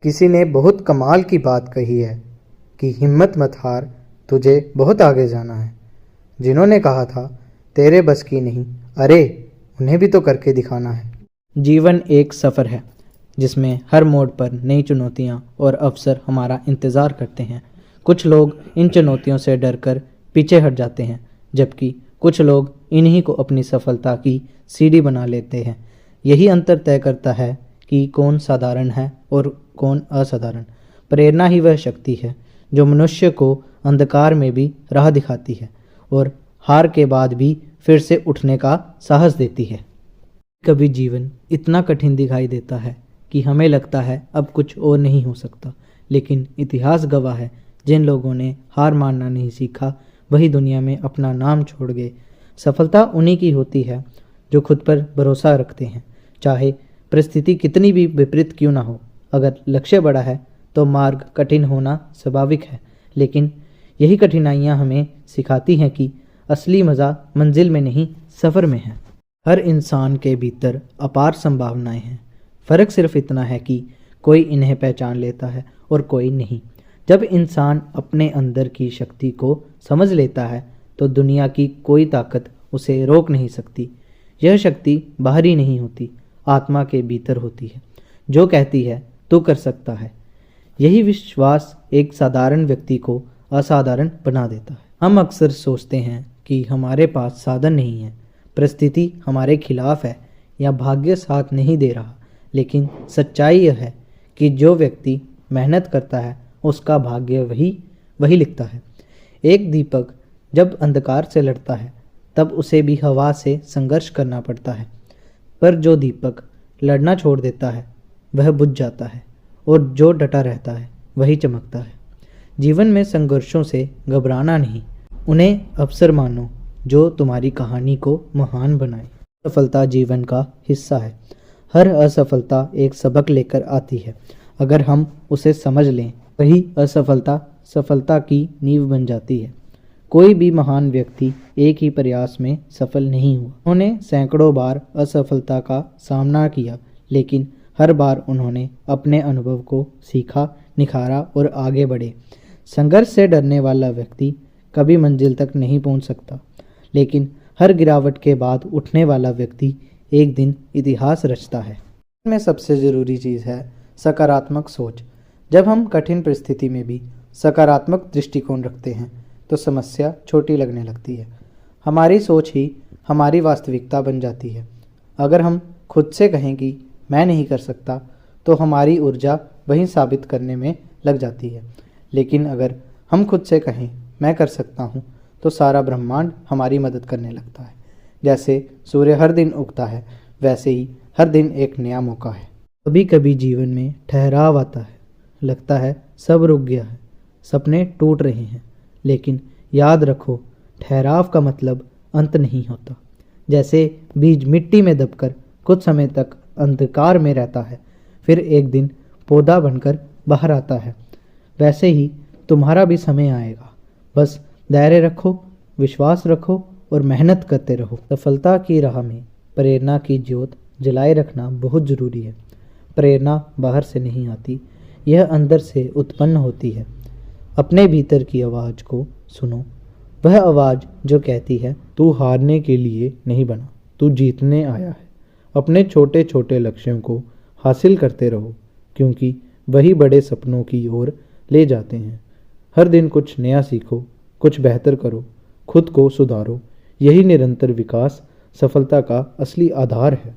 किसी ने बहुत कमाल की बात कही है कि हिम्मत मत हार, तुझे बहुत आगे जाना है। जिन्होंने कहा था तेरे बस की नहीं, अरे उन्हें भी तो करके दिखाना है। जीवन एक सफ़र है जिसमें हर मोड़ पर नई चुनौतियां और अवसर हमारा इंतज़ार करते हैं। कुछ लोग इन चुनौतियों से डरकर पीछे हट जाते हैं, जबकि कुछ लोग इन्हीं को अपनी सफलता की सीढ़ी बना लेते हैं। यही अंतर तय करता है कि कौन साधारण है और कौन असाधारण। प्रेरणा ही वह शक्ति है जो मनुष्य को अंधकार में भी राह दिखाती है और हार के बाद भी फिर से उठने का साहस देती है। कभी जीवन इतना कठिन दिखाई देता है कि हमें लगता है अब कुछ और नहीं हो सकता, लेकिन इतिहास गवाह है जिन लोगों ने हार मानना नहीं सीखा वही दुनिया में अपना नाम छोड़ गए। सफलता उन्हीं की होती है जो खुद पर भरोसा रखते हैं, चाहे परिस्थिति कितनी भी विपरीत क्यों ना हो। अगर लक्ष्य बड़ा है तो मार्ग कठिन होना स्वाभाविक है, लेकिन यही कठिनाइयाँ हमें सिखाती हैं कि असली मज़ा मंजिल में नहीं, सफ़र में है। हर इंसान के भीतर अपार संभावनाएं हैं। फ़र्क सिर्फ इतना है कि कोई इन्हें पहचान लेता है और कोई नहीं। जब इंसान अपने अंदर की शक्ति को समझ लेता है तो दुनिया की कोई ताकत उसे रोक नहीं सकती। यह शक्ति बाहरी नहीं होती, आत्मा के भीतर होती है, जो कहती है तू कर सकता है। यही विश्वास एक साधारण व्यक्ति को असाधारण बना देता है। हम अक्सर सोचते हैं कि हमारे पास साधन नहीं है, परिस्थिति हमारे खिलाफ है या भाग्य साथ नहीं दे रहा, लेकिन सच्चाई यह है कि जो व्यक्ति मेहनत करता है उसका भाग्य वही लिखता है। एक दीपक जब अंधकार से लड़ता है तब उसे भी हवा से संघर्ष करना पड़ता है, पर जो दीपक लड़ना छोड़ देता है वह बुझ जाता है और जो डटा रहता है वही चमकता है। जीवन में संघर्षों से घबराना नहीं, उन्हें अवसर मानो जो तुम्हारी कहानी को महान बनाए। सफलता जीवन का हिस्सा है। हर असफलता एक सबक लेकर आती है। अगर हम उसे समझ लें, वही असफलता सफलता की नींव बन जाती है। कोई भी महान व्यक्ति एक ही प्रयास में सफल नहीं हुआ। उन्होंने सैकड़ों बार असफलता का सामना किया, लेकिन हर बार उन्होंने अपने अनुभव को सीखा, निखारा और आगे बढ़े। संघर्ष से डरने वाला व्यक्ति कभी मंजिल तक नहीं पहुंच सकता, लेकिन हर गिरावट के बाद उठने वाला व्यक्ति एक दिन इतिहास रचता है। इसमें सबसे ज़रूरी चीज़ है सकारात्मक सोच। जब हम कठिन परिस्थिति में भी सकारात्मक दृष्टिकोण रखते हैं तो समस्या छोटी लगने लगती है। हमारी सोच ही हमारी वास्तविकता बन जाती है। अगर हम खुद से कहें कि मैं नहीं कर सकता तो हमारी ऊर्जा वहीं साबित करने में लग जाती है, लेकिन अगर हम खुद से कहें मैं कर सकता हूँ तो सारा ब्रह्मांड हमारी मदद करने लगता है। जैसे सूर्य हर दिन उगता है, वैसे ही हर दिन एक नया मौका है। कभी कभी जीवन में ठहराव आता है, लगता है सब रुक गया है, सपने टूट रहे हैं, लेकिन याद रखो ठहराव का मतलब अंत नहीं होता। जैसे बीज मिट्टी में दबकर कुछ समय तक अंधकार में रहता है, फिर एक दिन पौधा बनकर बाहर आता है, वैसे ही तुम्हारा भी समय आएगा। बस धैर्य रखो, विश्वास रखो और मेहनत करते रहो। सफलता की राह में प्रेरणा की ज्योत जलाए रखना बहुत ज़रूरी है। प्रेरणा बाहर से नहीं आती, यह अंदर से उत्पन्न होती है। अपने भीतर की आवाज़ को सुनो, वह आवाज़ जो कहती है तू हारने के लिए नहीं बना, तू जीतने आया है। अपने छोटे छोटे लक्ष्यों को हासिल करते रहो, क्योंकि वही बड़े सपनों की ओर ले जाते हैं। हर दिन कुछ नया सीखो, कुछ बेहतर करो, खुद को सुधारो। यही निरंतर विकास सफलता का असली आधार है।